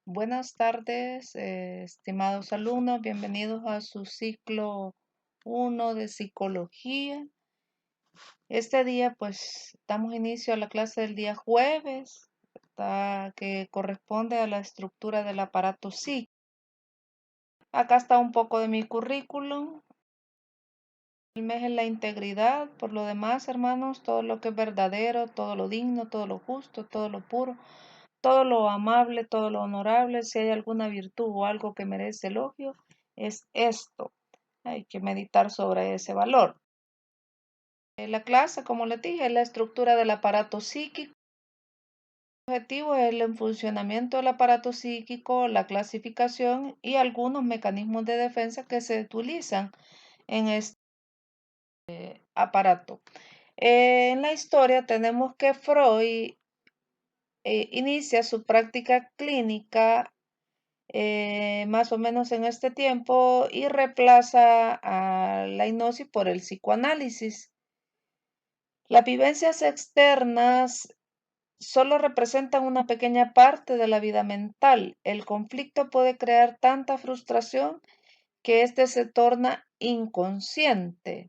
Buenas tardes, estimados alumnos, bienvenidos a su ciclo 1 de psicología. Este día pues damos inicio a la clase del día jueves, que corresponde a la estructura del aparato psíquico. Acá está un poco de mi currículum. El mes es la integridad, por lo demás, hermanos, todo lo que es verdadero, todo lo digno, todo lo justo, todo lo puro, todo lo amable, todo lo honorable, si hay alguna virtud o algo que merece elogio, es esto. Hay que meditar sobre ese valor. La clase, como les dije, es la estructura del aparato psíquico. El objetivo es el funcionamiento del aparato psíquico, la clasificación y algunos mecanismos de defensa que se utilizan en este aparato. En la historia tenemos que Freud inicia su práctica clínica más o menos en este tiempo y reemplaza a la hipnosis por el psicoanálisis. Las vivencias externas solo representan una pequeña parte de la vida mental. El conflicto puede crear tanta frustración que éste se torna inconsciente.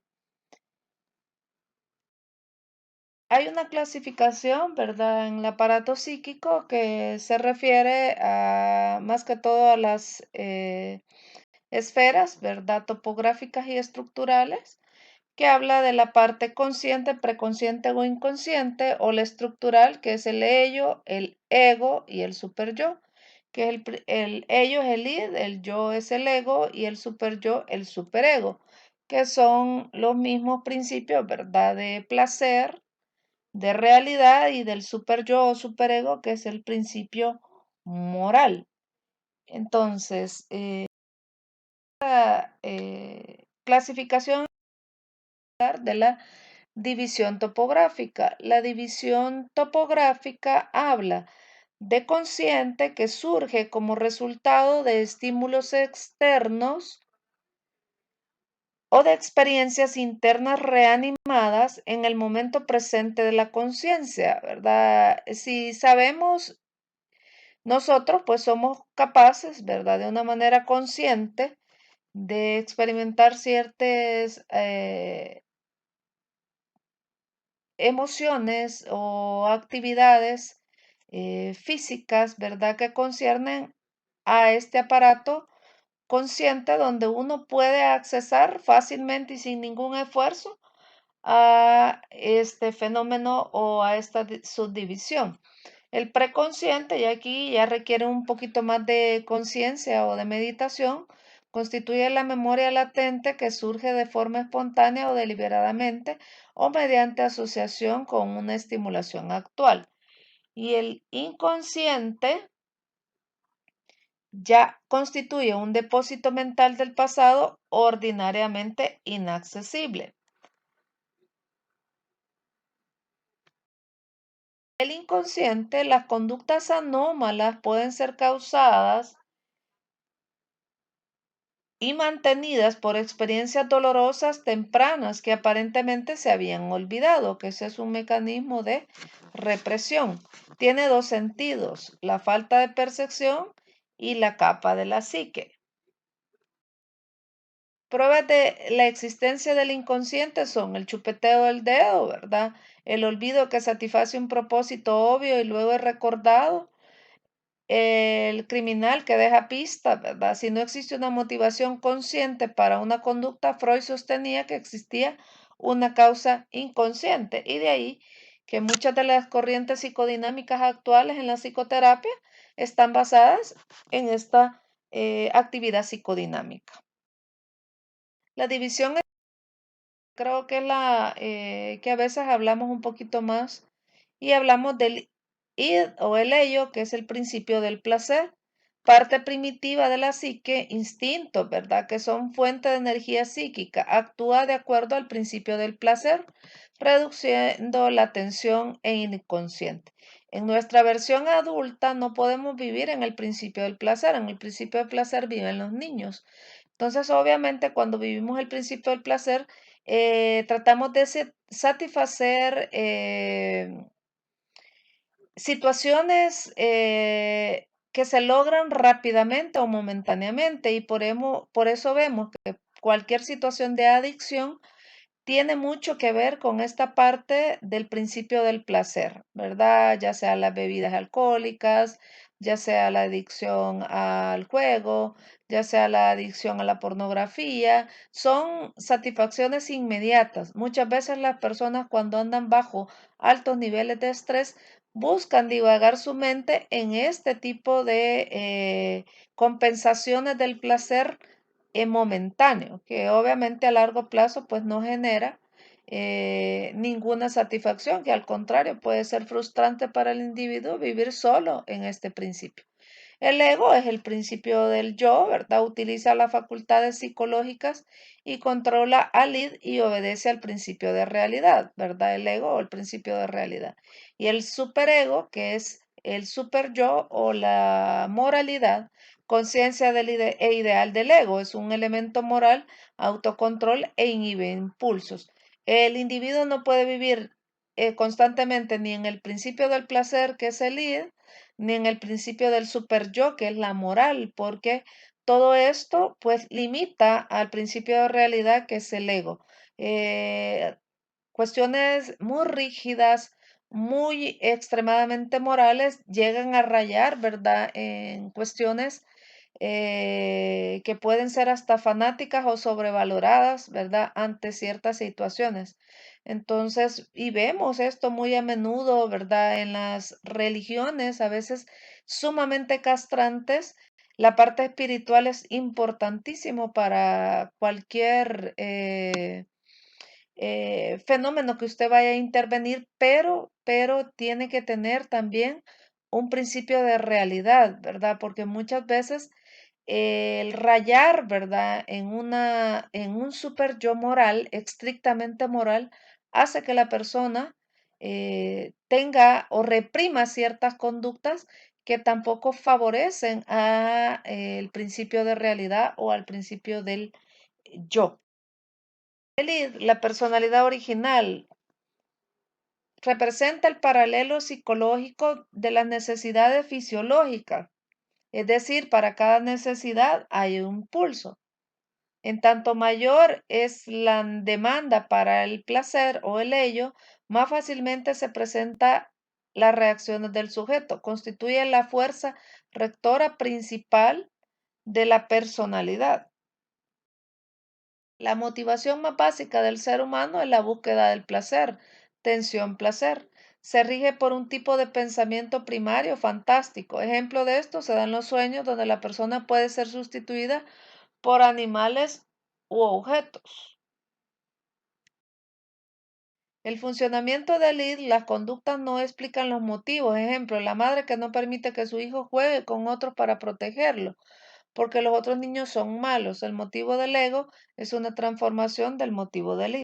Hay una clasificación, ¿verdad?, en el aparato psíquico que se refiere a más que todo a las esferas, ¿verdad?, topográficas y estructurales, que habla de la parte consciente, preconsciente o inconsciente, o la estructural, que es el ello, el ego y el superyo, que es el ello es el id, el yo es el ego y el superyo el superego, que son los mismos principios, ¿verdad?, de placer, de realidad y del superyo o superego, que es el principio moral. Entonces, clasificación de la división topográfica. La división topográfica habla de consciente que surge como resultado de estímulos externos o de experiencias internas reanimadas en el momento presente de la conciencia, ¿verdad? Si sabemos, nosotros pues somos capaces, ¿verdad? De una manera consciente de experimentar ciertas emociones o actividades físicas, ¿verdad? Que conciernen a este aparato consciente donde uno puede accesar fácilmente y sin ningún esfuerzo a este fenómeno o a esta subdivisión. El preconsciente, y aquí ya requiere un poquito más de conciencia o de meditación, constituye la memoria latente que surge de forma espontánea o deliberadamente o mediante asociación con una estimulación actual. Y el inconsciente ya constituye un depósito mental del pasado ordinariamente inaccesible. El inconsciente, las conductas anómalas pueden ser causadas y mantenidas por experiencias dolorosas tempranas que aparentemente se habían olvidado, que ese es un mecanismo de represión. Tiene dos sentidos, la falta de percepción y la capa de la psique. Pruebas de la existencia del inconsciente son el chupeteo del dedo, ¿verdad? El olvido que satisface un propósito obvio y luego es recordado. El criminal que deja pistas, ¿verdad? Si no existe una motivación consciente para una conducta, Freud sostenía que existía una causa inconsciente y de ahí que muchas de las corrientes psicodinámicas actuales en la psicoterapia están basadas en esta actividad psicodinámica. La división creo que es la que a veces hablamos un poquito más y hablamos del id o el ello, que es el principio del placer, parte primitiva de la psique, instintos, ¿verdad? Que son fuente de energía psíquica, actúa de acuerdo al principio del placer, reduciendo la tensión e inconsciente. En nuestra versión adulta no podemos vivir en el principio del placer, en el principio del placer viven los niños. Entonces, obviamente, cuando vivimos el principio del placer, tratamos de satisfacer situaciones que se logran rápidamente o momentáneamente y por eso vemos que cualquier situación de adicción tiene mucho que ver con esta parte del principio del placer, ¿verdad? Ya sea las bebidas alcohólicas, ya sea la adicción al juego, ya sea la adicción a la pornografía, son satisfacciones inmediatas. Muchas veces las personas cuando andan bajo altos niveles de estrés buscan divagar su mente en este tipo de compensaciones del placer momentáneo, que obviamente a largo plazo pues no genera ninguna satisfacción, que al contrario puede ser frustrante para el individuo vivir solo en este principio. El ego es el principio del yo, ¿verdad? Utiliza las facultades psicológicas y controla al id y obedece al principio de realidad, ¿verdad? El ego o el principio de realidad. Y el superego, que es el super yo o la moralidad, conciencia del e ideal del ego, es un elemento moral, autocontrol e inhibe impulsos. El individuo no puede vivir constantemente ni en el principio del placer, que es el id, ni en el principio del super yo, que es la moral, porque todo esto pues limita al principio de realidad, que es el ego. Eh, Cuestiones muy rígidas, muy extremadamente morales, llegan a rayar, ¿verdad? En cuestiones que pueden ser hasta fanáticas o sobrevaloradas, ¿verdad? Ante ciertas situaciones. Entonces, y vemos esto muy a menudo, ¿verdad? En las religiones, a veces sumamente castrantes. La parte espiritual es importantísimo para cualquier fenómeno que usted vaya a intervenir, pero tiene que tener también un principio de realidad, ¿verdad? Porque muchas veces el rayar, ¿verdad? En un super yo moral, estrictamente moral, hace que la persona tenga o reprima ciertas conductas que tampoco favorecen a el principio de realidad o al principio del yo. La personalidad original representa el paralelo psicológico de las necesidades fisiológicas, es decir, para cada necesidad hay un pulso. En tanto mayor es la demanda para el placer o el ello, más fácilmente se presenta las reacciones del sujeto. Constituye la fuerza rectora principal de la personalidad. La motivación más básica del ser humano es la búsqueda del placer, tensión-placer. Se rige por un tipo de pensamiento primario fantástico. Ejemplo de esto se dan los sueños donde la persona puede ser sustituida por animales u objetos. El funcionamiento del id, las conductas no explican los motivos. Ejemplo, la madre que no permite que su hijo juegue con otros para protegerlo, porque los otros niños son malos. El motivo del ego es una transformación del motivo del id.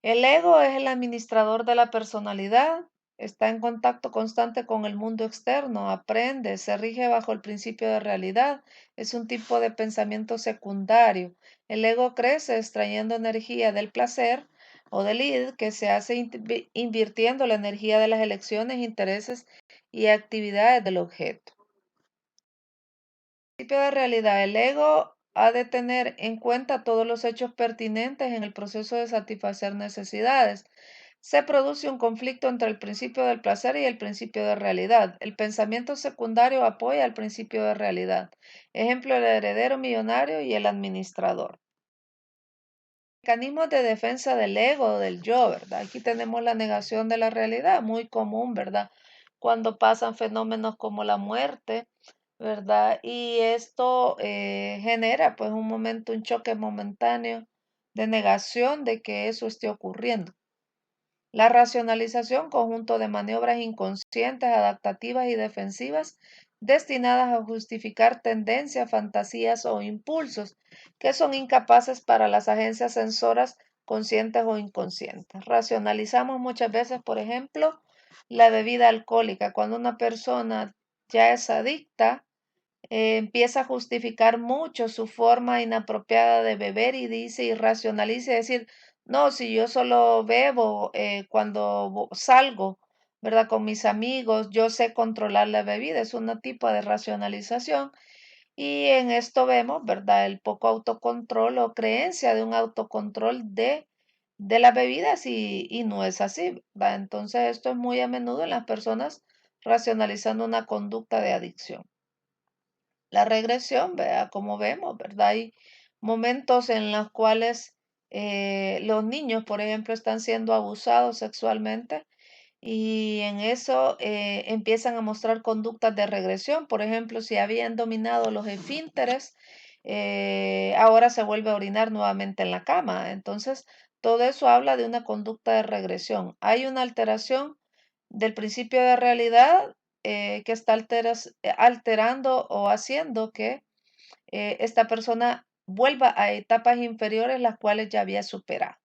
El ego es el administrador de la personalidad, está en contacto constante con el mundo externo, aprende, se rige bajo el principio de realidad, es un tipo de pensamiento secundario. El ego crece extrayendo energía del placer o del id que se hace invirtiendo la energía de las elecciones, intereses y actividades del objeto. Principio de realidad. El ego ha de tener en cuenta todos los hechos pertinentes en el proceso de satisfacer necesidades. Se produce un conflicto entre el principio del placer y el principio de realidad. El pensamiento secundario apoya al principio de realidad. Ejemplo, el heredero millonario y el administrador. Mecanismos de defensa del ego o del yo, ¿verdad? Aquí tenemos la negación de la realidad, muy común, ¿verdad? Cuando pasan fenómenos como la muerte, ¿verdad? Y esto genera pues un momento, un choque momentáneo de negación de que eso esté ocurriendo. La racionalización, conjunto de maniobras inconscientes, adaptativas y defensivas destinadas a justificar tendencias, fantasías o impulsos que son incapaces para las agencias sensoras conscientes o inconscientes. Racionalizamos muchas veces, por ejemplo, la bebida alcohólica. Cuando una persona ya es adicta, empieza a justificar mucho su forma inapropiada de beber y dice y racionaliza y decir, no, si yo solo bebo cuando salgo ¿verdad? Con mis amigos, yo sé controlar la bebida, es un tipo de racionalización. Y en esto vemos, ¿verdad? El poco autocontrol o creencia de un autocontrol de las bebidas y no es así, ¿verdad? Entonces esto es muy a menudo en las personas racionalizando una conducta de adicción. La regresión, vea, como vemos, ¿verdad? Hay momentos en los cuales los niños, por ejemplo, están siendo abusados sexualmente y en eso empiezan a mostrar conductas de regresión. Por ejemplo, si habían dominado los esfínteres, ahora se vuelve a orinar nuevamente en la cama. Entonces, todo eso habla de una conducta de regresión. Hay una alteración del principio de realidad que está alterando o haciendo que esta persona vuelva a etapas inferiores las cuales ya había superado.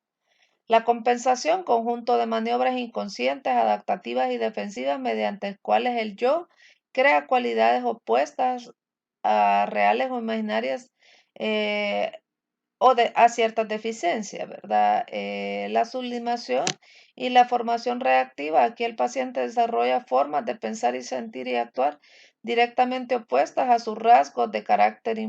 La compensación, conjunto de maniobras inconscientes, adaptativas y defensivas mediante las cuales el yo crea cualidades opuestas a reales o imaginarias eh, a ciertas deficiencias, ¿verdad? La sublimación y la formación reactiva. Aquí el paciente desarrolla formas de pensar y sentir y actuar directamente opuestas a sus rasgos de carácter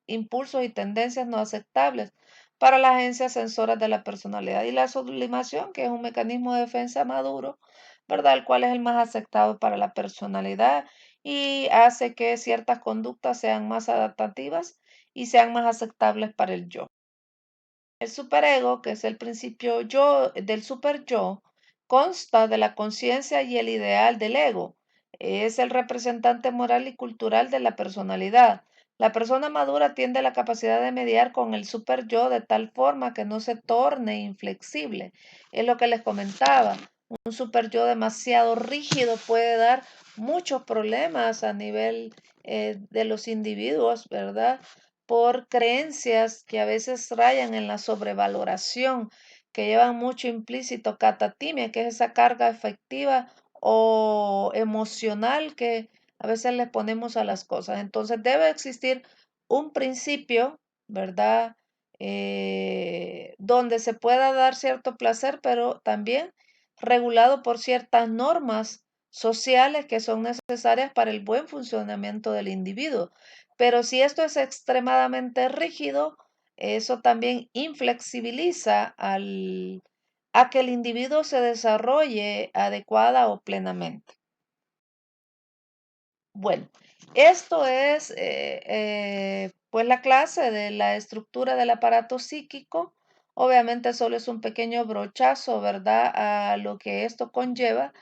impulsos y tendencias no aceptables para las agencias sensoras de la personalidad y la sublimación, que es un mecanismo de defensa maduro, ¿verdad? El cual es el más aceptado para la personalidad y hace que ciertas conductas sean más adaptativas y sean más aceptables para el yo. El superego, que es el principio yo del super yo, consta de la conciencia y el ideal del ego. Es el representante moral y cultural de la personalidad. La persona madura tiene la capacidad de mediar con el super yo de tal forma que no se torne inflexible. Es lo que les comentaba. Un super yo demasiado rígido puede dar muchos problemas a nivel de los individuos, ¿verdad? Por creencias que a veces rayan en la sobrevaloración, que llevan mucho implícito catatimia, que es esa carga afectiva o emocional que a veces le ponemos a las cosas. Entonces debe existir un principio, ¿verdad? Donde se pueda dar cierto placer, pero también regulado por ciertas normas sociales que son necesarias para el buen funcionamiento del individuo. Pero si esto es extremadamente rígido, eso también inflexibiliza a que el individuo se desarrolle adecuada o plenamente. Bueno, esto es pues la clase de la estructura del aparato psíquico. Obviamente solo es un pequeño brochazo, ¿verdad? A lo que esto conlleva,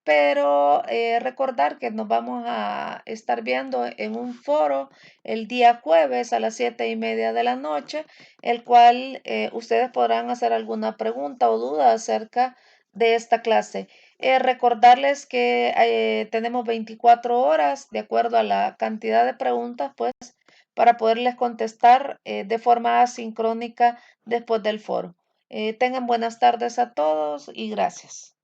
pero recordar que nos vamos a estar viendo en un foro el día jueves a las 7:30 de la noche, el cual ustedes podrán hacer alguna pregunta o duda acerca de esta clase. Recordarles que tenemos 24 horas de acuerdo a la cantidad de preguntas, pues, para poderles contestar de forma asincrónica después del foro. Tengan buenas tardes a todos y gracias.